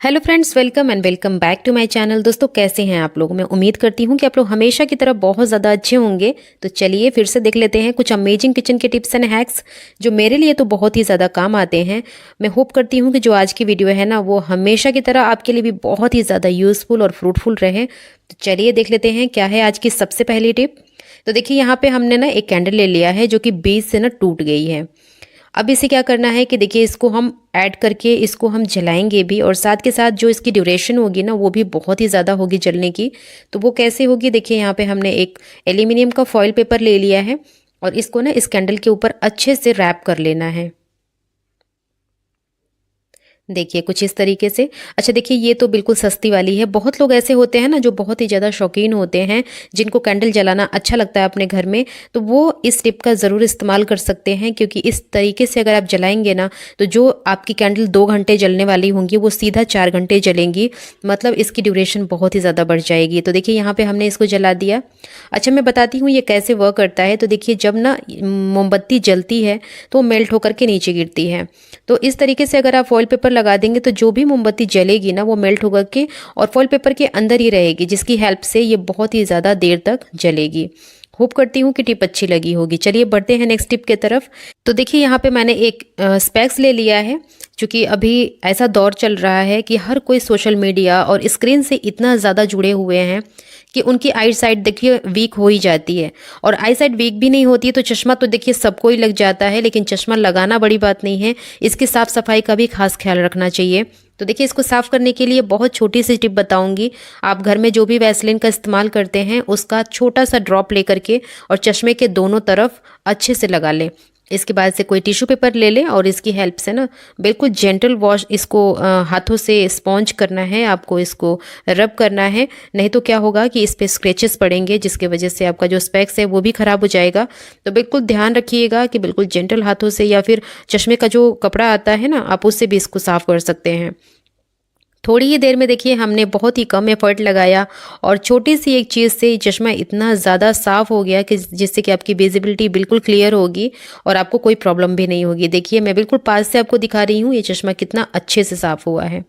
Hello friends, welcome and welcome back to my channel. दोस्तों, कैसे हैं आप लोग? मैं उम्मीद करती हूँ कि आप लोग हमेशा की तरह बहुत ज़्यादा अच्छे होंगे। तो चलिए फिर से देख लेते हैं कुछ अमेजिंग किचन के टिप्स एंड हैक्स जो मेरे लिए तो बहुत ही ज़्यादा काम आते हैं। मैं होप करती हूँ कि जो आज की वीडियो है ना, वो हमेशा की तरह आपके लिए भी बहुत ही ज़्यादा यूज़फुल और फ्रूटफुल रहे। तो चलिए देख लेते हैं क्या है आज की सबसे पहली टिप। तो देखिए, यहाँ पे हमने ना एक कैंडल ले लिया है जो कि बीच से ना टूट गई है। अब इसे क्या करना है कि देखिए, इसको हम ऐड करके इसको हम जलाएंगे भी, और साथ के साथ जो इसकी ड्यूरेशन होगी ना, वो भी बहुत ही ज़्यादा होगी जलने की। तो वो कैसे होगी? देखिए, यहाँ पे हमने एक एल्यूमिनियम का फॉइल पेपर ले लिया है और इसको ना इस कैंडल के ऊपर अच्छे से रैप कर लेना है। देखिए कुछ इस तरीके से। अच्छा देखिए, ये तो बिल्कुल सस्ती वाली है। बहुत लोग ऐसे होते हैं ना जो बहुत ही ज़्यादा शौकीन होते हैं, जिनको कैंडल जलाना अच्छा लगता है अपने घर में, तो वो इस टिप का ज़रूर इस्तेमाल कर सकते हैं, क्योंकि इस तरीके से अगर आप जलाएंगे ना, तो जो आपकी कैंडल 2 घंटे जलने वाली होंगी वो सीधा 4 घंटे जलेंगी। मतलब इसकी ड्यूरेशन बहुत ही ज़्यादा बढ़ जाएगी। तो देखिए, यहाँ पर हमने इसको जला दिया। अच्छा, मैं बताती हूँ ये कैसे वर्क करता है। तो देखिए, जब ना मोमबत्ती जलती है तो वो मेल्ट होकर के नीचे गिरती है। तो इस तरीके से अगर आप फॉइल पेपर लगा देंगे तो जो भी मोमबत्ती जलेगी ना, वो मेल्ट होकर के और फॉइल पेपर के अंदर ही रहेगी, जिसकी हेल्प से ये बहुत ही ज़्यादा देर तक जलेगी। होप करती हूँ कि टिप अच्छी लगी होगी। चलिए बढ़ते हैं नेक्स्ट टिप के तरफ। तो देखिए, यहाँ पे मैंने एक स्पेक्स ले लिया है, क्योंकि अभी ऐसा दौर चल रहा है कि हर कोई सोशल मीडिया और स्क्रीन से इतना ज़्यादा जुड़े हुए हैं कि उनकी आई साइट देखिए वीक हो ही जाती है। और आई साइट वीक भी नहीं होती है तो चश्मा तो देखिए सबको ही लग जाता है, लेकिन चश्मा लगाना बड़ी बात नहीं है, इसकी साफ़ सफाई का भी खास ख्याल रखना चाहिए। तो देखिए, इसको साफ़ करने के लिए बहुत छोटी सी टिप बताऊंगी। आप घर में जो भी वैसलीन का इस्तेमाल करते हैं, उसका छोटा सा ड्रॉप लेकर के और चश्मे के दोनों तरफ अच्छे से लगा लें। इसके बाद से कोई टिश्यू पेपर ले लें और इसकी हेल्प से ना बिल्कुल जेंटल वॉश, इसको हाथों से स्पॉन्ज करना है, आपको इसको रब करना है। नहीं तो क्या होगा कि इस पे स्क्रैचेस पड़ेंगे, जिसकी वजह से आपका जो स्पेक्स है वो भी ख़राब हो जाएगा। तो बिल्कुल ध्यान रखिएगा कि बिल्कुल जेंटल हाथों से, या फिर चश्मे का जो कपड़ा आता है ना, आप उससे भी इसको साफ़ कर सकते हैं। थोड़ी ही देर में देखिए, हमने बहुत ही कम एफर्ट लगाया और छोटी सी एक चीज़ से ये चश्मा इतना ज़्यादा साफ़ हो गया कि जिससे कि आपकी विजिबिलिटी बिल्कुल क्लियर होगी और आपको कोई प्रॉब्लम भी नहीं होगी। देखिए, मैं बिल्कुल पास से आपको दिखा रही हूँ ये चश्मा कितना अच्छे से साफ़ हुआ है।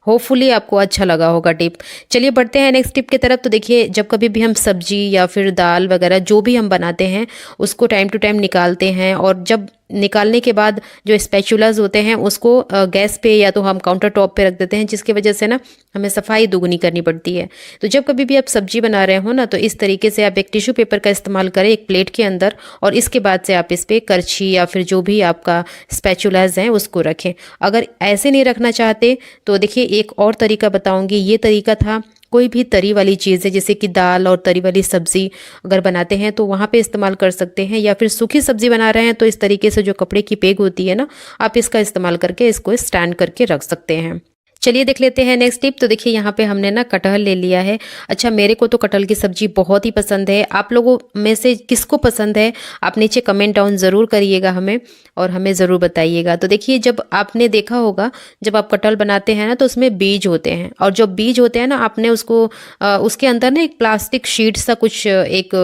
होपफुली आपको अच्छा लगा होगा टिप। चलिए बढ़ते हैं नेक्स्ट टिप की तरफ। तो देखिए, जब कभी भी हम सब्जी या फिर दाल वगैरह जो भी हम बनाते हैं, उसको टाइम टू टाइम निकालते हैं, और जब निकालने के बाद जो स्पैचुलास होते हैं उसको गैस पे या तो हम काउंटर टॉप पे रख देते हैं, जिसकी वजह से ना हमें सफाई दुगनी करनी पड़ती है। तो जब कभी भी आप सब्जी बना रहे हो ना, तो इस तरीके से आप एक टिश्यू पेपर का इस्तेमाल करें एक प्लेट के अंदर, और इसके बाद से आप इस पर करछी या फिर जो भी आपका स्पैचुलास हैं उसको रखें। अगर ऐसे नहीं रखना चाहते तो देखिए, एक और तरीका बताऊंगी। ये तरीका था, कोई भी तरी वाली चीज़ है जैसे कि दाल और तरी वाली सब्जी अगर बनाते हैं तो वहाँ पे इस्तेमाल कर सकते हैं, या फिर सूखी सब्जी बना रहे हैं तो इस तरीके से जो कपड़े की पेग होती है ना, आप इसका इस्तेमाल करके इसको स्टैंड करके रख सकते हैं। चलिए देख लेते हैं नेक्स्ट टिप। तो देखिए, यहाँ पे हमने ना कटहल ले लिया है। अच्छा, मेरे को तो कटहल की सब्जी बहुत ही पसंद है। आप लोगों में से किसको पसंद है, आप नीचे कमेंट डाउन ज़रूर करिएगा हमें, और हमें ज़रूर बताइएगा। तो देखिए, जब आपने देखा होगा, जब आप कटहल बनाते हैं ना, तो उसमें बीज होते हैं, और जब बीज होते हैं ना, आपने उसको उसके अंदर ना एक प्लास्टिक शीट सा कुछ एक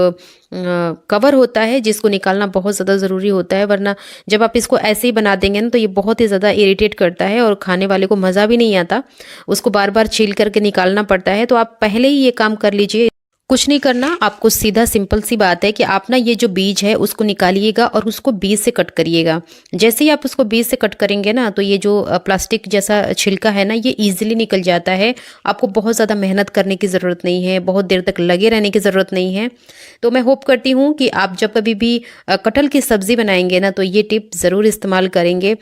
कवर होता है, जिसको निकालना बहुत ज़्यादा ज़रूरी होता है, वरना जब आप इसको ऐसे ही बना देंगे ना, तो ये बहुत ही ज़्यादा इरिटेट करता है और खाने वाले को मज़ा भी नहीं आता। उसको बार बार छील करके निकालना पड़ता है। तो आप पहले ही ये काम कर लीजिए। कुछ नहीं करना आपको, सीधा सिंपल सी बात है कि आप ना ये जो बीज है उसको निकालिएगा और उसको बीज से कट करिएगा। जैसे ही आप उसको बीज से कट करेंगे ना, तो ये जो प्लास्टिक जैसा छिलका है ना, ये इजीली निकल जाता है। आपको बहुत ज़्यादा मेहनत करने की ज़रूरत नहीं है, बहुत देर तक लगे रहने की ज़रूरत नहीं है। तो मैं होप करती हूँ कि आप जब कभी भी कटहल की सब्ज़ी बनाएंगे ना, तो ये टिप ज़रूर इस्तेमाल करेंगे।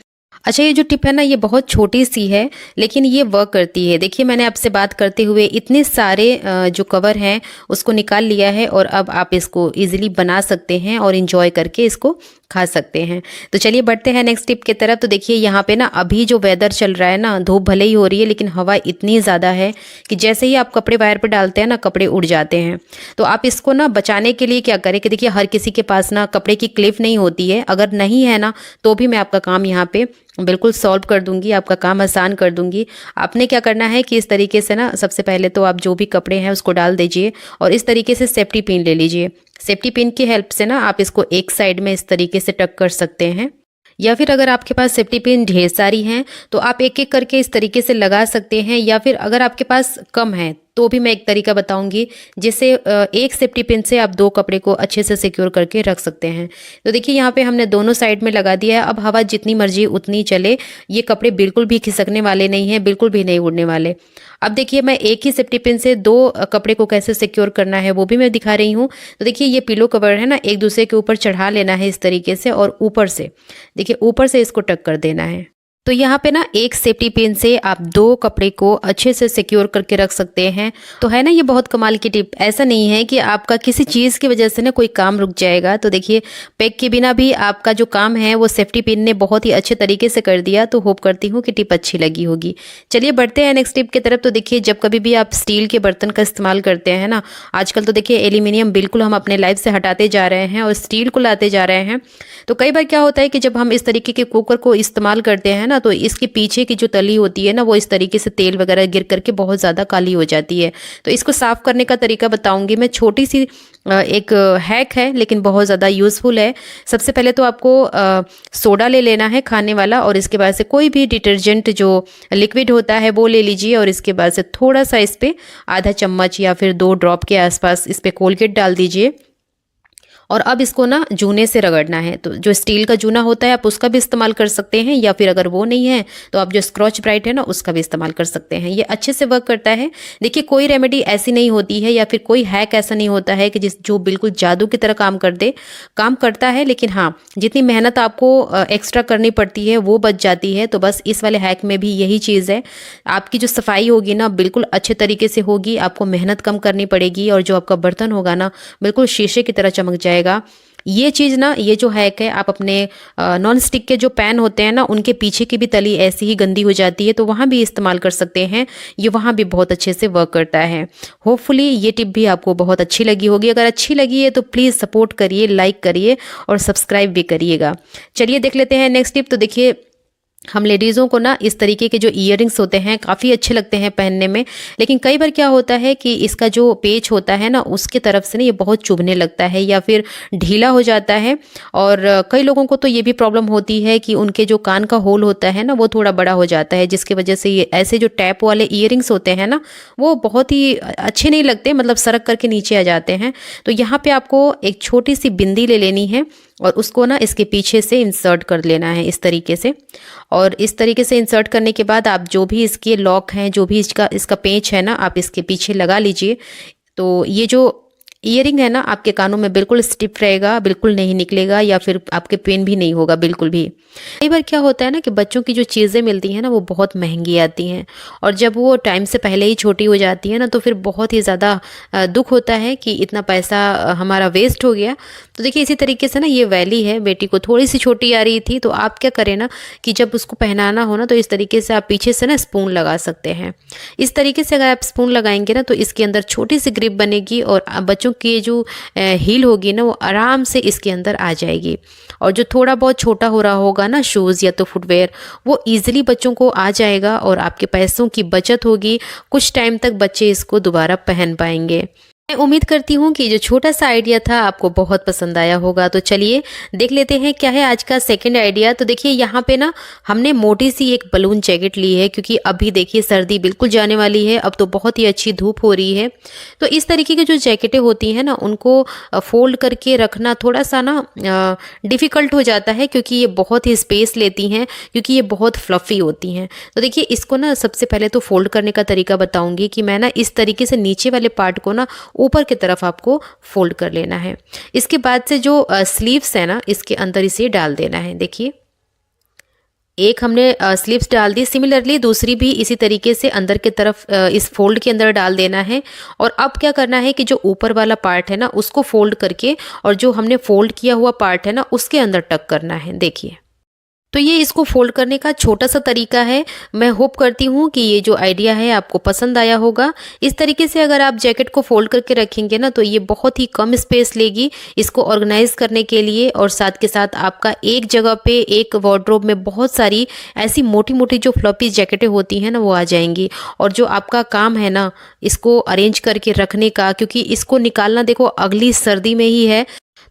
अच्छा, ये जो टिप है ना, ये बहुत छोटी सी है, लेकिन ये वर्क करती है। देखिए, मैंने आपसे बात करते हुए इतने सारे जो कवर हैं उसको निकाल लिया है, और अब आप इसको इजीली बना सकते हैं और इंजॉय करके इसको खा सकते हैं। तो चलिए बढ़ते हैं नेक्स्ट टिप की तरफ। तो देखिए, यहाँ पे ना अभी जो वेदर चल रहा है ना, धूप भले ही हो रही है, लेकिन हवा इतनी ज़्यादा है कि जैसे ही आप कपड़े वायर पर डालते हैं ना, कपड़े उड़ जाते हैं। तो आप इसको ना बचाने के लिए क्या करें कि देखिए, हर किसी के पास ना कपड़े की क्लिप नहीं होती है। अगर नहीं है ना, तो भी मैं आपका काम यहाँ पे बिल्कुल सॉल्व कर दूंगी, आपका काम आसान कर दूंगी। आपने क्या करना है कि इस तरीके से ना, सबसे पहले तो आप जो भी कपड़े हैं उसको डाल दीजिए, और इस तरीके से सेफ्टी पिन ले लीजिए। सेफ्टी पिन की हेल्प से ना आप इसको एक साइड में इस तरीके से टक कर सकते हैं, या फिर अगर आपके पास सेफ्टी पिन ढेर सारी हैं तो आप एक एक करके इस तरीके से लगा सकते हैं, या फिर अगर आपके पास कम है तो भी मैं एक तरीका बताऊंगी जिससे एक सेफ्टी पिन से आप 2 कपड़े को अच्छे से सिक्योर करके रख सकते हैं। तो देखिए यहाँ पे हमने दोनों साइड में लगा दिया है। अब हवा जितनी मर्जी उतनी चले, ये कपड़े बिल्कुल भी खिसकने वाले नहीं हैं, बिल्कुल भी नहीं उड़ने वाले। अब देखिए मैं एक ही सेफ्टी पिन से 2 कपड़े को कैसे सिक्योर करना है वो भी मैं दिखा रही हूँ। तो देखिए ये पिलो कवर है ना, एक दूसरे के ऊपर चढ़ा लेना है इस तरीके से, और ऊपर से देखिए ऊपर से इसको टक कर देना है। तो यहाँ पे ना एक सेफ्टी पिन से आप 2 कपड़े को अच्छे से सिक्योर करके रख सकते हैं। तो है ना ये बहुत कमाल की टिप। ऐसा नहीं है कि आपका किसी चीज़ की वजह से ना कोई काम रुक जाएगा। तो देखिए पैक के बिना भी आपका जो काम है वो सेफ्टी पिन ने बहुत ही अच्छे तरीके से कर दिया। तो होप करती हूँ कि टिप अच्छी लगी होगी। चलिए बढ़ते हैं नेक्स्ट टिप की तरफ। तो देखिए जब कभी भी आप स्टील के बर्तन का इस्तेमाल करते हैं ना, आजकल तो देखिए एल्यूमिनियम बिल्कुल हम अपने लाइफ से हटाते जा रहे हैं और स्टील को लाते जा रहे हैं। तो कई बार क्या होता है कि जब हम इस तरीके के कुकर को इस्तेमाल करते हैं ना, तो इसके पीछे की जो तली होती है ना, वो इस तरीके से तेल वगैरह गिर करके बहुत ज़्यादा काली हो जाती है। तो इसको साफ़ करने का तरीका बताऊंगी मैं। छोटी सी एक हैक है लेकिन बहुत ज़्यादा यूज़फुल है। सबसे पहले तो आपको सोडा ले लेना है खाने वाला, और इसके बाद से कोई भी डिटर्जेंट जो लिक्विड होता है वो ले लीजिए, और इसके बाद से थोड़ा सा इस पर आधा चम्मच या फिर 2 ड्रॉप के आसपास इस पर कोलगेट डाल दीजिए। और अब इसको ना जूने से रगड़ना है। तो जो स्टील का जूना होता है आप उसका भी इस्तेमाल कर सकते हैं, या फिर अगर वो नहीं है तो आप जो स्क्रॉच ब्राइट है ना उसका भी इस्तेमाल कर सकते हैं। ये अच्छे से वर्क करता है। देखिए कोई रेमेडी ऐसी नहीं होती है या फिर कोई हैक ऐसा नहीं होता है कि जो बिल्कुल जादू की तरह काम कर दे। काम करता है, लेकिन हाँ जितनी मेहनत आपको एक्स्ट्रा करनी पड़ती है वो बच जाती है। तो बस इस वाले हैक में भी यही चीज़ है। आपकी जो सफाई होगी ना बिल्कुल अच्छे तरीके से होगी, आपको मेहनत कम करनी पड़ेगी, और जो आपका बर्तन होगा ना बिल्कुल शीशे की तरह चमक जाएगा। ये चीज़ ना, ये जो हैक है, आप अपने नॉन स्टिक के जो पैन होते हैं ना उनके पीछे की भी तली ऐसी ही गंदी हो जाती है, तो वहाँ भी इस्तेमाल कर सकते हैं। ये वहाँ भी बहुत अच्छे से वर्क करता है। होपफुली ये टिप भी आपको बहुत अच्छी लगी होगी। अगर अच्छी लगी है तो प्लीज़ सपोर्ट करिए, लाइक करिए और सब्सक्राइब भी करिएगा। चलिए देख लेते हैं नेक्स्ट टिप। तो देखिए हम लेडीज़ों को ना इस तरीके के जो ईयरिंग्स होते हैं काफ़ी अच्छे लगते हैं पहनने में, लेकिन कई बार क्या होता है कि इसका जो पेच होता है ना उसके तरफ से ना ये बहुत चुभने लगता है या फिर ढीला हो जाता है। और कई लोगों को तो ये भी प्रॉब्लम होती है कि उनके जो कान का होल होता है ना वो थोड़ा बड़ा हो जाता है, जिसकी वजह से ये ऐसे जो टैप वाले ईयरिंग्स होते हैं ना वो बहुत ही अच्छे नहीं लगते, मतलब सरक करके नीचे आ जाते हैं। तो यहाँ पे आपको एक छोटी सी बिंदी ले लेनी है और उसको ना इसके पीछे से इंसर्ट कर लेना है इस तरीके से। और इस तरीके से इंसर्ट करने के बाद आप जो भी इसके लॉक हैं, जो भी इसका पेंच है ना, आप इसके पीछे लगा लीजिए। तो ये जो ईयरिंग है ना आपके कानों में बिल्कुल स्टिफ रहेगा, बिल्कुल नहीं निकलेगा या फिर आपके पेन भी नहीं होगा बिल्कुल भी। कई बार क्या होता है ना कि बच्चों की जो चीज़ें मिलती हैं ना वो बहुत महंगी आती हैं, और जब वो टाइम से पहले ही छोटी हो जाती है ना तो फिर बहुत ही ज़्यादा दुख होता है कि इतना पैसा हमारा वेस्ट हो गया। तो देखिए इसी तरीके से ना ये वैली है, बेटी को थोड़ी सी छोटी आ रही थी, तो आप क्या करें ना कि जब उसको पहनाना हो ना तो इस तरीके से आप पीछे से ना स्पून लगा सकते हैं। इस तरीके से अगर आप स्पून लगाएंगे ना तो इसके अंदर छोटी सी ग्रिप बनेगी, और बच्चों की जो हील होगी ना वो आराम से इसके अंदर आ जाएगी। और जो थोड़ा बहुत छोटा हो रहा होगा ना शूज़ या तो फुटवेयर, वो ईजिली बच्चों को आ जाएगा और आपके पैसों की बचत होगी। कुछ टाइम तक बच्चे इसको दोबारा पहन पाएंगे। मैं उम्मीद करती हूँ कि जो छोटा सा आइडिया था आपको बहुत पसंद आया होगा। तो चलिए देख लेते हैं क्या है आज का सेकंड आइडिया। तो देखिए यहाँ पे ना हमने मोटी सी एक बलून जैकेट ली है, क्योंकि अभी देखिए सर्दी बिल्कुल जाने वाली है, अब तो बहुत ही अच्छी धूप हो रही है। तो इस तरीके की जो जैकेटें होती हैं ना उनको फोल्ड करके रखना थोड़ा सा ना डिफ़िकल्ट हो जाता है, क्योंकि ये बहुत ही स्पेस लेती हैं, क्योंकि ये बहुत फ्लफ़ी होती हैं। तो देखिए इसको ना सबसे पहले तो फोल्ड करने का तरीका बताऊँगी कि मैं ना इस तरीके से नीचे वाले पार्ट को ना ऊपर की तरफ आपको फोल्ड कर लेना है। इसके बाद से जो स्लीव्स है ना इसके अंदर इसे डाल देना है। देखिए एक हमने स्लीव्स डाल दी, सिमिलरली दूसरी भी इसी तरीके से अंदर की तरफ इस फोल्ड के अंदर डाल देना है। और अब क्या करना है कि जो ऊपर वाला पार्ट है ना उसको फोल्ड करके और जो हमने फोल्ड किया हुआ पार्ट है ना उसके अंदर टक करना है। देखिए तो ये इसको फोल्ड करने का छोटा सा तरीका है। मैं होप करती हूँ कि ये जो आइडिया है आपको पसंद आया होगा। इस तरीके से अगर आप जैकेट को फोल्ड करके रखेंगे ना तो ये बहुत ही कम स्पेस लेगी इसको ऑर्गेनाइज करने के लिए, और साथ के साथ आपका एक जगह पे एक वार्डरोब में बहुत सारी ऐसी मोटी मोटी जो फ्लॉपी जैकेटें होती हैं ना वो आ जाएंगी। और जो आपका काम है ना इसको अरेंज करके रखने का, क्योंकि इसको निकालना देखो अगली सर्दी में ही है,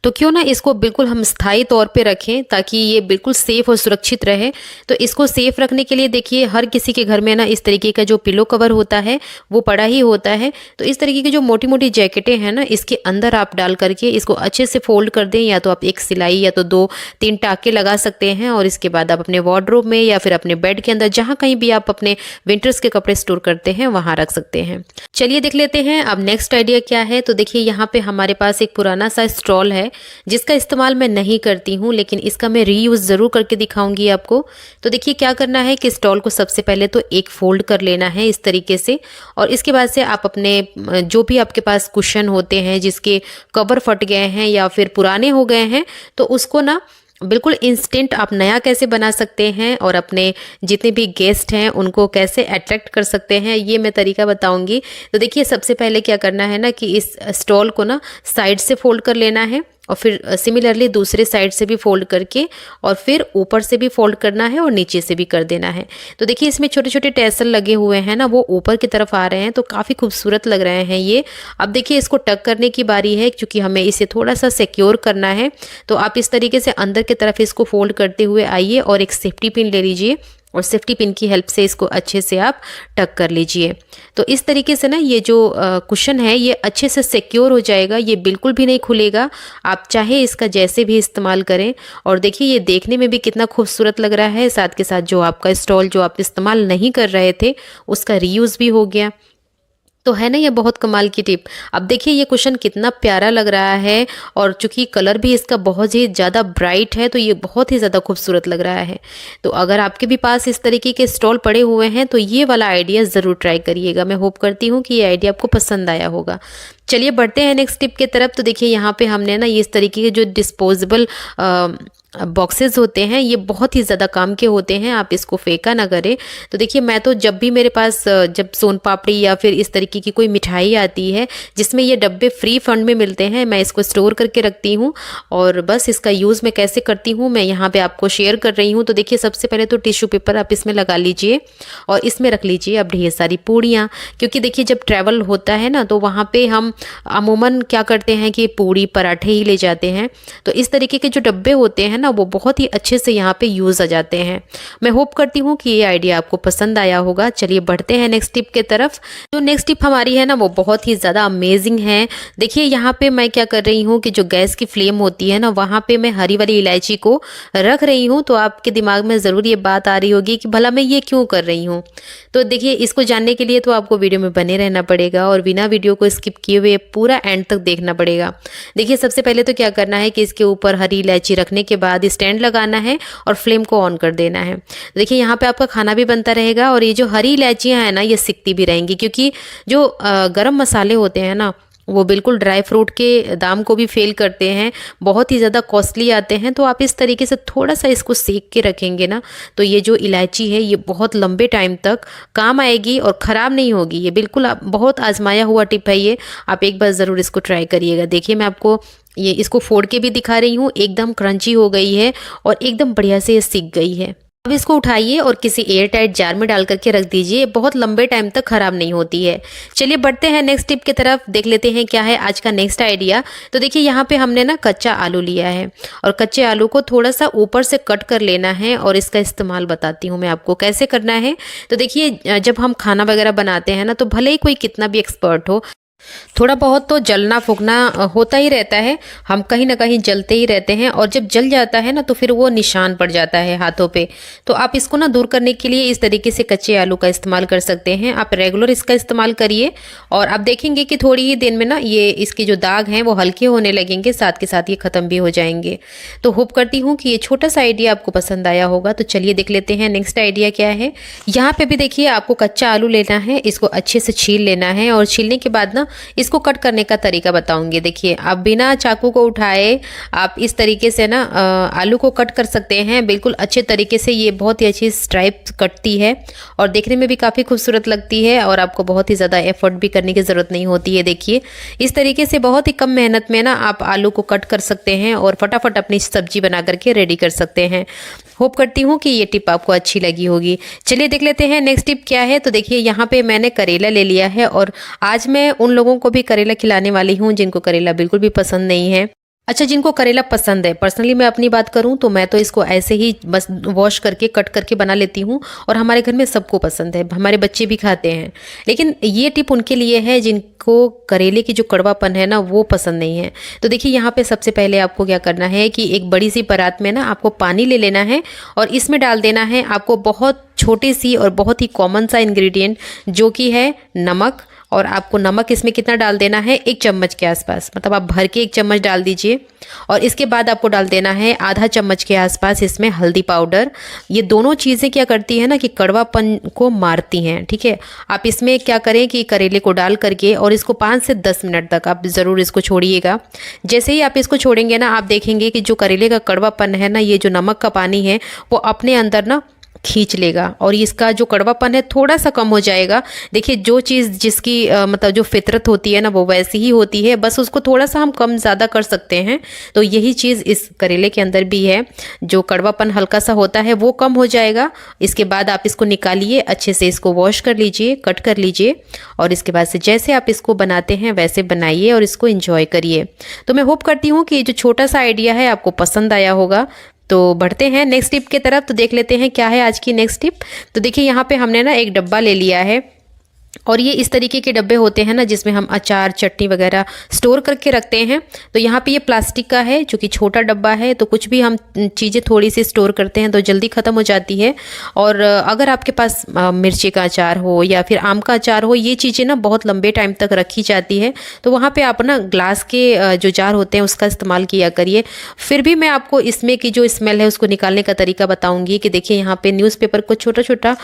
तो क्यों ना इसको बिल्कुल हम स्थायी तौर पे रखें ताकि ये बिल्कुल सेफ और सुरक्षित रहे। तो इसको सेफ रखने के लिए देखिए हर किसी के घर में ना इस तरीके का जो पिलो कवर होता है वो पड़ा ही होता है। तो इस तरीके की जो मोटी मोटी जैकेटें हैं ना, इसके अंदर आप डाल करके इसको अच्छे से फोल्ड कर दें, या तो आप एक सिलाई या तो 2-3 टाके लगा सकते हैं। और इसके बाद आप अपने वार्डरोब में या फिर अपने बेड के अंदर, जहाँ कहीं भी आप अपने विंटर्स के कपड़े स्टोर करते हैं, वहाँ रख सकते हैं। चलिए देख लेते हैं अब नेक्स्ट आइडिया क्या है। तो देखिए यहाँ पे हमारे पास एक पुराना सा स्टॉल है जिसका इस्तेमाल मैं नहीं करती हूँ, लेकिन इसका मैं रीयूज़ ज़रूर करके दिखाऊंगी आपको। तो देखिए क्या करना है कि स्टॉल को सबसे पहले तो एक फोल्ड कर लेना है इस तरीके से, और इसके बाद से आप अपने जो भी आपके पास कुशन होते हैं जिसके कवर फट गए हैं या फिर पुराने हो गए हैं, तो उसको ना बिल्कुल इंस्टेंट आप नया कैसे बना सकते हैं और अपने जितने भी गेस्ट हैं उनको कैसे अट्रैक्ट कर सकते हैं, ये मैं तरीका बताऊंगी। तो देखिए सबसे पहले क्या करना है ना कि इस स्टॉल को ना साइड से फोल्ड कर लेना है, और फिर सिमिलरली दूसरे साइड से भी फोल्ड करके, और फिर ऊपर से भी फोल्ड करना है और नीचे से भी कर देना है। तो देखिए इसमें छोटे छोटे टैसल लगे हुए हैं ना, वो ऊपर की तरफ आ रहे हैं, तो काफ़ी खूबसूरत लग रहे हैं ये। अब देखिए इसको टक करने की बारी है, क्योंकि हमें इसे थोड़ा सा सिक्योर करना है। तो आप इस तरीके से अंदर की तरफ इसको फोल्ड करते हुए आइए और एक सेफ्टी पिन ले लीजिए, और सेफ्टी पिन की हेल्प से इसको अच्छे से आप टक कर लीजिए। तो इस तरीके से ना ये जो कुशन है ये अच्छे से सिक्योर हो जाएगा, ये बिल्कुल भी नहीं खुलेगा। आप चाहे इसका जैसे भी इस्तेमाल करें। और देखिए ये देखने में भी कितना खूबसूरत लग रहा है, साथ के साथ जो आपका स्टॉल जो आप इस्तेमाल नहीं कर रहे थे उसका रीयूज़ भी हो गया। तो है ना ये बहुत कमाल की टिप। अब देखिए ये कुशन कितना प्यारा लग रहा है, और चूंकि कलर भी इसका बहुत ही ज़्यादा ब्राइट है तो ये बहुत ही ज़्यादा खूबसूरत लग रहा है। तो अगर आपके भी पास इस तरीके के स्टॉल पड़े हुए हैं तो ये वाला आइडिया ज़रूर ट्राई करिएगा। मैं होप करती हूँ कि ये आइडिया आपको पसंद आया होगा। चलिए बढ़ते हैं नेक्स्ट टिप की तरफ। तो देखिए यहाँ पे हमने ना ये इस तरीके के जो डिस्पोजेबल बॉक्सेस होते हैं ये बहुत ही ज़्यादा काम के होते हैं, आप इसको फेंका ना करें। तो देखिए मैं तो जब भी मेरे पास जब सोन पापड़ी या फिर इस तरीके की कोई मिठाई आती है जिसमें ये डब्बे फ्री फंड में मिलते हैं, मैं इसको स्टोर करके रखती हूँ। और बस इसका यूज़ मैं कैसे करती हूँ मैं यहाँ पे आपको शेयर कर रही हूँ। तो देखिए सबसे पहले तो टिश्यू पेपर आप इसमें लगा लीजिए और इसमें रख लीजिए अब ढेर सारी पूड़ियाँ, क्योंकि देखिए जब ट्रैवल होता है ना तो वहाँ पे हम अमूमन क्या करते हैं कि पूड़ी पराठे ही ले जाते हैं। तो इस तरीके के जो डब्बे होते हैं ना वो बहुत ही अच्छे से यहाँ पे यूज़ आ जाते हैं। मैं होप करती हूँ कि ये आइडिया आपको पसंद आया होगा। चलिए बढ़ते हैं नेक्स्ट टिप के तरफ। जो नेक्स्ट टिप हमारी है ना वो बहुत ही ज़्यादा अमेजिंग है। देखिए यहाँ पे मैं क्या कर रही हूँ कि जो गैस की फ्लेम होती है ना वहाँ पे मैं हरी वाली इलायची को रख रही हूँ। तो आपके दिमाग में ज़रूर ये बात आ रही होगी कि भला मैं ये क्यों कर रही हूँ। तो देखिए इसको जानने के लिए तो आपको वीडियो में बने रहना पड़ेगा और बिना वीडियो को स्किप किए हुए पूरा एंड तक देखना पड़ेगा। देखिए सबसे पहले तो क्या करना है कि इसके ऊपर हरी इलायची रखने के बाद स्टैंड लगाना है और फ्लेम को ऑन कर देना है। देखिए यहाँ पे आपका खाना भी बनता रहेगा और ये जो हरी इलायचियाँ हैं ना ये सिकती भी रहेंगी, क्योंकि जो गरम मसाले होते हैं ना वो बिल्कुल ड्राई फ्रूट के दाम को भी फेल करते हैं, बहुत ही ज़्यादा कॉस्टली आते हैं। तो आप इस तरीके से थोड़ा सा इसको सेक के रखेंगे ना तो ये जो इलायची है ये बहुत लंबे टाइम तक काम आएगी और ख़राब नहीं होगी। ये बिल्कुल आप बहुत आजमाया हुआ टिप है ये, आप एक बार ज़रूर इसको ट्राई करिएगा। देखिए मैं आपको ये इसको फोड़ के भी दिखा रही हूँ, एकदम क्रंची हो गई है और एकदम बढ़िया से ये सिक गई है। अब इसको उठाइए और किसी एयर टाइट जार में डाल करके रख दीजिए, बहुत लंबे टाइम तक खराब नहीं होती है। चलिए बढ़ते हैं नेक्स्ट टिप की तरफ, देख लेते हैं क्या है आज का नेक्स्ट आइडिया। तो देखिए यहाँ पे हमने ना कच्चा आलू लिया है और कच्चे आलू को थोड़ा सा ऊपर से कट कर लेना है और इसका इस्तेमाल बताती हूँ मैं आपको कैसे करना है। तो देखिए जब हम खाना वगैरह बनाते हैं ना तो भले ही कोई कितना भी एक्सपर्ट हो, थोड़ा बहुत तो जलना फूकना होता ही रहता है, हम कहीं ना कहीं जलते ही रहते हैं और जब जल जाता है ना तो फिर वो निशान पड़ जाता है हाथों पे। तो आप इसको ना दूर करने के लिए इस तरीके से कच्चे आलू का इस्तेमाल कर सकते हैं। आप रेगुलर इसका इस्तेमाल करिए और आप देखेंगे कि थोड़ी ही दिन में ना ये इसके जो दाग हैं वो हल्के होने लगेंगे, साथ के साथ ये ख़त्म भी हो जाएंगे। तो होप करती हूँ कि ये छोटा सा आइडिया आपको पसंद आया होगा। तो चलिए देख लेते हैं नेक्स्ट आइडिया क्या है। यहाँ पे भी देखिए आपको कच्चा आलू लेना है, इसको अच्छे से छील लेना है और छीलने के बाद ना इसको कट करने का तरीका बताऊंगी। देखिए आप बिना चाकू को उठाए आप इस तरीके से ना आलू को कट कर सकते हैं बिल्कुल अच्छे तरीके से। ये बहुत ही अच्छी स्ट्राइप कटती है और देखने में भी काफ़ी खूबसूरत लगती है और आपको बहुत ही ज़्यादा एफर्ट भी करने की ज़रूरत नहीं होती है। देखिए इस तरीके से बहुत ही कम मेहनत में ना आप आलू को कट कर सकते हैं और फटाफट अपनी सब्जी बना करके रेडी कर सकते हैं। होप करती हूँ कि ये टिप आपको अच्छी लगी होगी। चलिए देख लेते हैं नेक्स्ट टिप क्या है। तो देखिए यहाँ पे मैंने करेला ले लिया है और आज मैं उन लोगों को भी करेला खिलाने वाली हूँ जिनको करेला बिल्कुल भी पसंद नहीं है। अच्छा, जिनको करेला पसंद है, पर्सनली मैं अपनी बात करूं तो मैं तो इसको ऐसे ही बस वॉश करके कट करके बना लेती हूं और हमारे घर में सबको पसंद है, हमारे बच्चे भी खाते हैं। लेकिन ये टिप उनके लिए है जिनको करेले की जो कड़वापन है ना वो पसंद नहीं है। तो देखिए यहाँ पे सबसे पहले आपको क्या करना है कि एक बड़ी सी परात में ना आपको पानी ले लेना है और इसमें डाल देना है आपको बहुत छोटी सी और बहुत ही कॉमन सा इंग्रेडिएंट जो कि है नमक। और आपको नमक इसमें कितना डाल देना है, 1 चम्मच के आसपास, मतलब आप भर के 1 चम्मच डाल दीजिए। और इसके बाद आपको डाल देना है आधा चम्मच के आसपास इसमें हल्दी पाउडर। ये दोनों चीज़ें क्या करती है ना कि कड़वापन को मारती हैं, ठीक है। आप इसमें क्या करें कि करेले को डाल करके और इसको 5 से 10 मिनट तक आप ज़रूर इसको छोड़िएगा। जैसे ही आप इसको छोड़ेंगे ना आप देखेंगे कि जो करेले का कड़वापन है ना, ये जो नमक का पानी है वो अपने अंदर ना खींच लेगा और इसका जो कड़वापन है थोड़ा सा कम हो जाएगा। देखिए जो चीज़ जिसकी मतलब जो फितरत होती है ना वो वैसी ही होती है, बस उसको थोड़ा सा हम कम ज़्यादा कर सकते हैं। तो यही चीज़ इस करेले के अंदर भी है, जो कड़वापन हल्का सा होता है वो कम हो जाएगा। इसके बाद आप इसको निकालिए, अच्छे से इसको वॉश कर लीजिए, कट कर लीजिए और इसके बाद से जैसे आप इसको बनाते हैं वैसे बनाइए और इसको एंजॉय करिए। तो मैं होप करती हूँ कि जो छोटा सा आइडिया है आपको पसंद आया होगा। तो बढ़ते हैं नेक्स्ट टिप की तरफ, तो देख लेते हैं क्या है आज की नेक्स्ट टिप। तो देखिए यहाँ पे हमने ना एक डब्बा ले लिया है और ये इस तरीके के डब्बे होते हैं ना जिसमें हम अचार चटनी वगैरह स्टोर करके रखते हैं। तो यहाँ पे ये प्लास्टिक का है जो कि छोटा डब्बा है, तो कुछ भी हम चीज़ें थोड़ी सी स्टोर करते हैं तो जल्दी ख़त्म हो जाती है। और अगर आपके पास मिर्ची का अचार हो या फिर आम का अचार हो, ये चीज़ें ना बहुत लंबे टाइम तक रखी जाती है। तो वहाँ पर आप ना ग्लास के जो जार होते हैं उसका इस्तेमाल किया करिए। फिर भी मैं आपको इसमें की जो स्मेल है उसको निकालने का तरीका बताऊँगी कि देखिए यहाँ पर न्यूज़पेपर को छोटा छोटा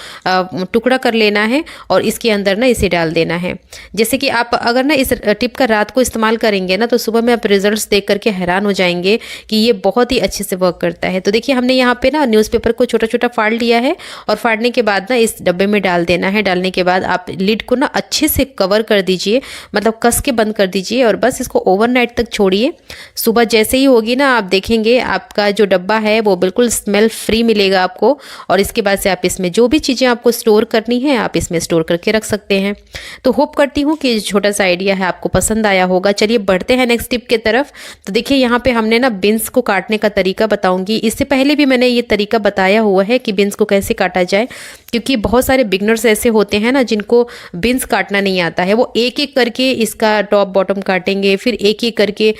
टुकड़ा कर लेना है और इसके अंदर ना इसे डाल देना है। जैसे कि आप अगर ना इस टिप का रात को इस्तेमाल करेंगे ना तो सुबह में आप रिजल्ट्स देख करके हैरान हो जाएंगे कि ये बहुत ही अच्छे से वर्क करता है। तो देखिए हमने यहाँ पे ना न्यूज़पेपर को छोटा छोटा फाड़ लिया है और फाड़ने के बाद ना इस डब्बे में डाल देना है। डालने के बाद आप लिड को ना अच्छे से कवर कर दीजिए, मतलब कस के बंद कर दीजिए और बस इसको ओवरनाइट तक छोड़िए। सुबह जैसे ही होगी ना आप देखेंगे आपका जो डब्बा है वो बिल्कुल स्मेल फ्री मिलेगा आपको। और इसके बाद से आप इसमें जो भी चीज़ें आपको स्टोर करनी है आप इसमें स्टोर करके रख सकते हैं। तो होप करती हूँ कि छोटा सा आइडिया है आपको पसंद आया होगा। चलिए बढ़ते हैं नेक्स्ट टिप की तरफ। तो देखिए यहाँ पे हमने ना बीन्स को काटने का तरीका बताऊंगी। इससे पहले भी मैंने ये तरीका बताया हुआ है कि बीन्स को कैसे काटा जाए, क्योंकि बहुत सारे बिगनर्स ऐसे होते हैं ना जिनको बीन्स काटना नहीं आता है। वो एक एक करके इसका टॉप बॉटम काटेंगे, फिर एक एक करके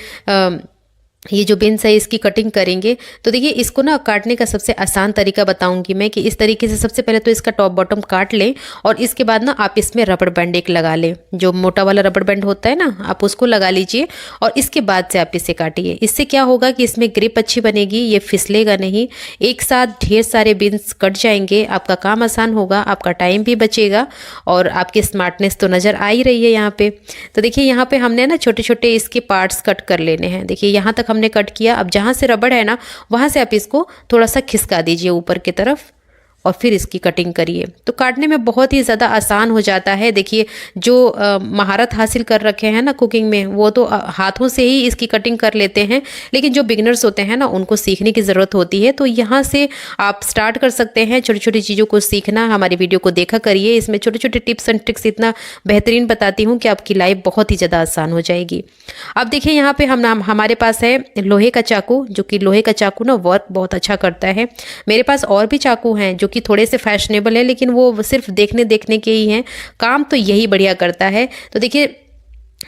ये जो बीन्स है इसकी कटिंग करेंगे। तो देखिए इसको ना काटने का सबसे आसान तरीका बताऊंगी मैं कि इस तरीके से सबसे पहले तो इसका टॉप बॉटम काट लें और इसके बाद ना आप इसमें रबड़ बैंड एक लगा लें, जो मोटा वाला रबड़ बैंड होता है ना आप उसको लगा लीजिए और इसके बाद से आप इसे काटिए। इससे क्या होगा कि इसमें ग्रिप अच्छी बनेगी, ये फिसलेगा नहीं। एक साथ ढेर सारे बीन्स कट जाएंगे, आपका काम आसान होगा, आपका टाइम भी बचेगा और आपकी स्मार्टनेस तो नज़र आ ही रही है यहाँ पे। तो देखिए यहाँ पे हमने ना छोटे छोटे इसके पार्ट्स कट कर लेने हैं। देखिए यहाँ तक हमने कट किया। अब जहां से रबड़ है ना वहां से आप इसको थोड़ा सा खिसका दीजिए ऊपर की तरफ और फिर इसकी कटिंग करिए। तो काटने में बहुत ही ज़्यादा आसान हो जाता है। देखिए जो महारत हासिल कर रखे हैं ना कुकिंग में वो तो हाथों से ही इसकी कटिंग कर लेते हैं, लेकिन जो बिगनर्स होते हैं ना उनको सीखने की ज़रूरत होती है। तो यहाँ से आप स्टार्ट कर सकते हैं छोटी छोटी चीज़ों को सीखना। हमारी वीडियो को देखा करिए, इसमें छोटे छोटे टिप्स एंड ट्रिक्स इतना बेहतरीन बताती हूँ कि आपकी लाइफ बहुत ही ज़्यादा आसान हो जाएगी। अब देखिए यहाँ पे हमारे पास है लोहे का चाकू, जो कि लोहे का चाकू ना वर्क बहुत अच्छा करता है। मेरे पास और भी चाकू हैं जो कि थोड़े से फैशनेबल है, लेकिन वो सिर्फ देखने के ही हैं, काम तो यही बढ़िया करता है। तो देखिए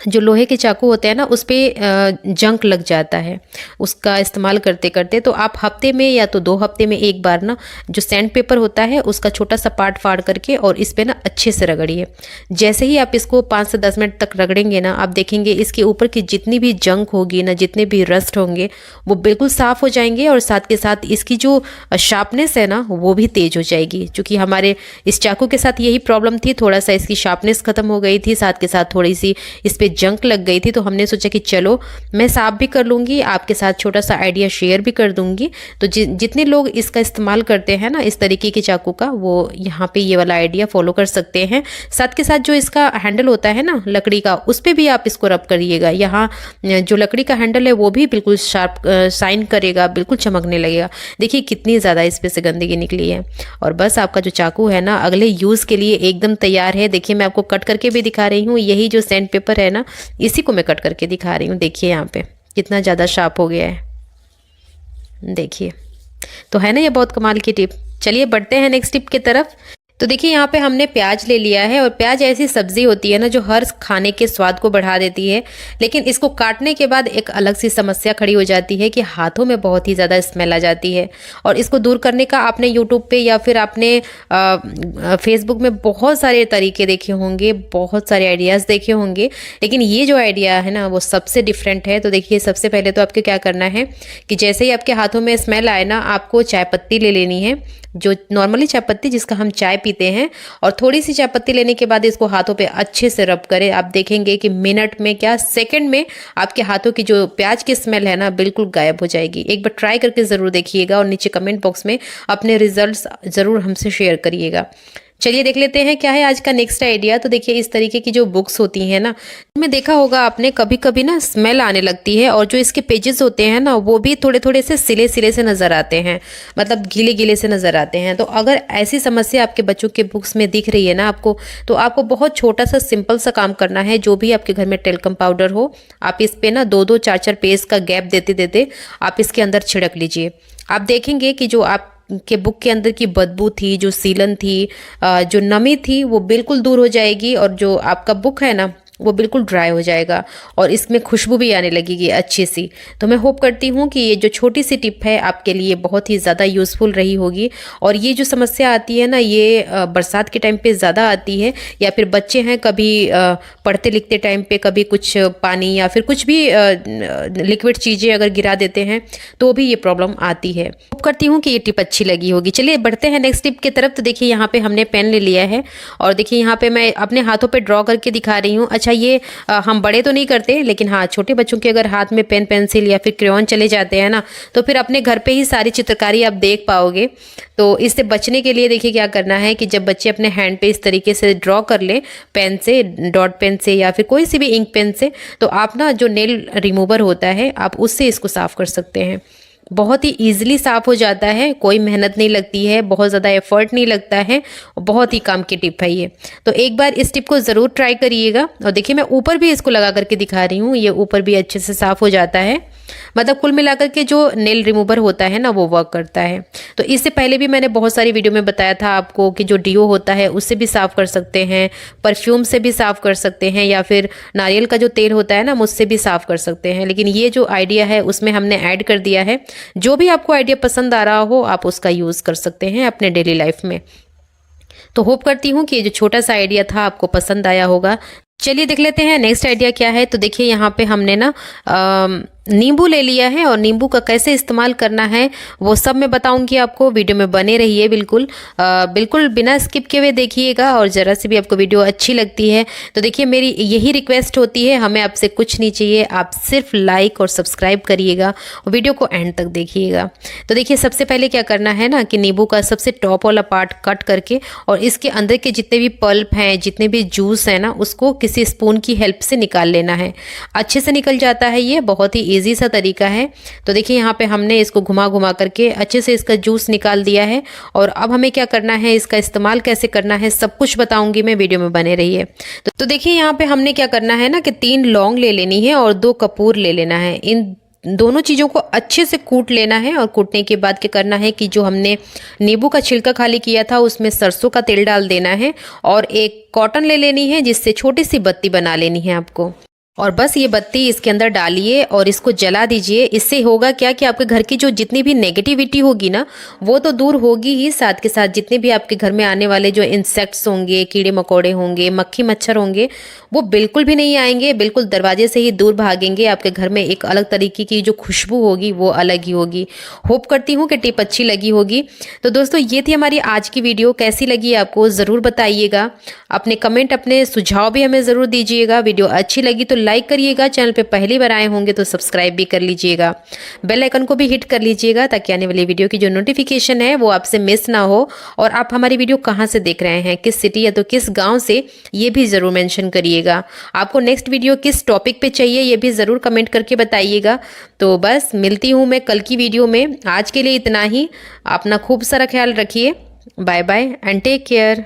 जो लोहे के चाकू होते हैं ना उस पर जंक लग जाता है उसका इस्तेमाल करते करते। तो आप हफ्ते में या तो 2 हफ्ते में एक बार ना जो सैंड पेपर होता है उसका छोटा सा पार्ट फाड़ करके और इस पे ना अच्छे से रगड़िए। जैसे ही आप इसको 5 से 10 मिनट तक रगड़ेंगे ना आप देखेंगे इसके ऊपर की जितनी भी जंक होगी ना, जितने भी रस्ट होंगे वो बिल्कुल साफ़ हो जाएंगे और साथ के साथ इसकी जो शार्पनेस है ना वो भी तेज़ हो जाएगी। चूँकि हमारे इस चाकू के साथ यही प्रॉब्लम थी, थोड़ा सा इसकी शार्पनेस ख़त्म हो गई थी, साथ के साथ थोड़ी सी इस पे जंक लग गई थी। तो हमने सोचा कि चलो मैं साफ भी कर लूँगी, आपके साथ छोटा सा आइडिया शेयर भी कर दूँगी। तो जितने लोग इसका इस्तेमाल करते हैं ना इस तरीके के चाकू का, वो यहाँ पे ये वाला आइडिया फॉलो कर सकते हैं। साथ के साथ जो इसका हैंडल होता है ना लकड़ी का, उस पर भी आप इसको रब करिएगा। यहाँ जो लकड़ी का हैंडल है वो भी बिल्कुल शार्प शाइन करेगा, बिल्कुल चमकने लगेगा। देखिए कितनी ज़्यादा इस पे से गंदगी निकली है। और बस आपका जो चाकू है ना अगले यूज़ के लिए एकदम तैयार है। देखिए मैं आपको कट करके भी दिखा रही हूँ, यही जो सैंड पेपर है ना इसी को मैं कट करके दिखा रही हूँ। देखिए यहाँ पे कितना ज़्यादा शार्प हो गया है, देखिए। तो है ना ये बहुत कमाल की टिप। चलिए बढ़ते हैं नेक्स्ट टिप की तरफ। तो देखिए यहाँ पे हमने प्याज ले लिया है, और प्याज ऐसी सब्जी होती है ना जो हर खाने के स्वाद को बढ़ा देती है, लेकिन इसको काटने के बाद एक अलग सी समस्या खड़ी हो जाती है कि हाथों में बहुत ही ज़्यादा स्मेल आ जाती है। और इसको दूर करने का आपने यूट्यूब पे या फिर आपने फेसबुक में बहुत सारे तरीके देखे होंगे, बहुत सारे आइडियाज़ देखे होंगे, लेकिन ये जो आइडिया है ना वो सबसे डिफरेंट है। तो देखिए सबसे पहले तो आपको क्या करना है कि जैसे ही आपके हाथों में स्मेल आए ना, आपको चाय पत्ती ले लेनी है, जो नॉर्मली चाय पत्ती जिसका हम चाय पीते हैं, और थोड़ी सी चाय पत्ती लेने के बाद इसको हाथों पे अच्छे से रब करें। आप देखेंगे कि मिनट में क्या सेकंड में आपके हाथों की जो प्याज की स्मेल है ना बिल्कुल गायब हो जाएगी। एक बार ट्राई करके ज़रूर देखिएगा, और नीचे कमेंट बॉक्स में अपने रिजल्ट्स ज़रूर हमसे शेयर करिएगा। चलिए देख लेते हैं क्या है आज का नेक्स्ट आइडिया। तो देखिए इस तरीके की जो बुक्स होती हैं ना, में देखा होगा आपने कभी कभी ना स्मेल आने लगती है, और जो इसके पेजेस होते हैं ना वो भी थोड़े थोड़े से सिले सिले से नज़र आते हैं, मतलब गीले गीले से नज़र आते हैं। तो अगर ऐसी समस्या आपके बच्चों के बुक्स में दिख रही है ना आपको, तो आपको बहुत छोटा सा सिंपल सा काम करना है। जो भी आपके घर में टेल्कम पाउडर हो, आप इस पे ना 2-2 4-4 पेज का गैप देते देते आप इसके अंदर छिड़क लीजिए। आप देखेंगे कि जो आप के बुक के अंदर की बदबू थी, जो सीलन थी, जो नमी थी, वो बिल्कुल दूर हो जाएगी, और जो आपका बुक है ना वो बिल्कुल ड्राई हो जाएगा, और इसमें खुशबू भी आने लगेगी अच्छी सी। तो मैं होप करती हूँ कि ये जो छोटी सी टिप है आपके लिए बहुत ही ज़्यादा यूज़फुल रही होगी। और ये जो समस्या आती है ना, ये बरसात के टाइम पे ज़्यादा आती है, या फिर बच्चे हैं कभी पढ़ते लिखते टाइम पे कभी कुछ पानी या फिर कुछ भी लिक्विड चीज़ें अगर गिरा देते हैं तो भी ये प्रॉब्लम आती है। होप करती हूँ कि ये टिप अच्छी लगी होगी। चलिए बढ़ते हैं नेक्स्ट टिप की तरफ। तो देखिए यहाँ पे हमने पेन ले लिया है, और देखिए यहाँ पे मैं अपने हाथों पे ड्रॉ करके दिखा रही हूँ। अच्छा ये हम बड़े तो नहीं करते, लेकिन हाँ छोटे बच्चों के अगर हाथ में पेन पेंसिल या फिर क्रेयॉन चले जाते हैं ना, तो फिर अपने घर पे ही सारी चित्रकारी आप देख पाओगे। तो इससे बचने के लिए देखिए क्या करना है कि जब बच्चे अपने हैंड पे इस तरीके से ड्रॉ कर ले पेन से, डॉट पेन से या फिर कोई सी भी इंक पेन से, तो आप ना जो नेल रिमूवर होता है आप उससे इसको साफ कर सकते हैं। बहुत ही ईजिली साफ हो जाता है, कोई मेहनत नहीं लगती है, बहुत ज़्यादा एफर्ट नहीं लगता है, और बहुत ही काम की टिप है ये। तो एक बार इस टिप को ज़रूर ट्राई करिएगा। और देखिए मैं ऊपर भी इसको लगा करके दिखा रही हूँ, ये ऊपर भी अच्छे से साफ हो जाता है। मतलब कुल मिलाकर के जो नेल रिमूवर होता है ना वो वर्क करता है। तो इससे पहले भी मैंने बहुत सारी वीडियो में बताया था आपको कि जो डीओ होता है उससे भी साफ़ कर सकते हैं, परफ्यूम से भी साफ़ कर सकते हैं, या फिर नारियल का जो तेल होता है ना उससे भी साफ़ कर सकते हैं। लेकिन ये जो आइडिया है उसमें हमने ऐड कर दिया है। जो भी आपको आइडिया पसंद आ रहा हो आप उसका यूज़ कर सकते हैं अपने डेली लाइफ में। तो होप करती हूँ कि ये जो छोटा सा आइडिया था आपको पसंद आया होगा। चलिए देख लेते हैं नेक्स्ट आइडिया क्या है। तो देखिए यहाँ पे हमने ना नींबू ले लिया है, और नींबू का कैसे इस्तेमाल करना है वो सब मैं बताऊंगी आपको। वीडियो में बने रहिए, बिल्कुल बिना स्किप किए हुए देखिएगा। और ज़रा से भी आपको वीडियो अच्छी लगती है तो देखिए मेरी यही रिक्वेस्ट होती है, हमें आपसे कुछ नहीं चाहिए, आप सिर्फ लाइक और सब्सक्राइब करिएगा और वीडियो को एंड तक देखिएगा। तो देखिए सबसे पहले क्या करना है ना कि नींबू का सबसे टॉप वाला पार्ट कट करके, और इसके अंदर के जितने भी पल्प हैं, जितने भी जूस हैं ना, उसको किसी स्पून की हेल्प से निकाल लेना है। अच्छे से निकल जाता है, ये बहुत ही इजी सा तरीका है। तो देखिए यहाँ पे हमने इसको घुमा घुमा करके अच्छे से इसका जूस निकाल दिया है। और अब हमें क्या करना है, इसका इस्तेमाल कैसे करना है सब कुछ बताऊंगी मैं, वीडियो में बने रहिए। तो देखिए यहाँ पे हमने क्या करना है ना कि 3 लौंग ले लेनी है और 2 कपूर ले लेना है। इन दोनों चीज़ों को अच्छे से कूट लेना है। और कूटने के बाद क्या करना है कि जो हमने नींबू का छिलका खाली किया था उसमें सरसों का तेल डाल देना है, और एक कॉटन ले लेनी है जिससे छोटी सी बत्ती बना लेनी है आपको। और बस ये बत्ती इसके अंदर डालिए और इसको जला दीजिए। इससे होगा क्या कि आपके घर की जो जितनी भी नेगेटिविटी होगी ना वो तो दूर होगी ही, साथ के साथ जितने भी आपके घर में आने वाले जो इंसेक्ट्स होंगे, कीड़े मकोड़े होंगे, मक्खी मच्छर होंगे, वो बिल्कुल भी नहीं आएंगे, बिल्कुल दरवाजे से ही दूर भागेंगे। आपके घर में एक अलग तरीके की जो खुशबू होगी वो अलग ही होगी। होप करती हूँ कि टिप अच्छी लगी होगी। तो दोस्तों ये थी हमारी आज की वीडियो, कैसी लगी आपको ज़रूर बताइएगा। अपने कमेंट, अपने सुझाव भी हमें ज़रूर दीजिएगा। वीडियो अच्छी लगी तो लाइक करिएगा, चैनल पे पहली बार आए होंगे तो सब्सक्राइब भी कर लीजिएगा, बेल आइकन को भी हिट कर लीजिएगा ताकि आने वाली वीडियो की जो नोटिफिकेशन है वो आपसे मिस ना हो। और आप हमारी वीडियो कहाँ से देख रहे हैं, किस सिटी या तो किस गांव से, ये भी ज़रूर मेंशन करिएगा। आपको नेक्स्ट वीडियो किस टॉपिक पे चाहिए ये भी ज़रूर कमेंट करके बताइएगा। तो बस मिलती हूँ मैं कल की वीडियो में। आज के लिए इतना ही। अपना खूब सारा ख्याल रखिए। Bye bye and take care.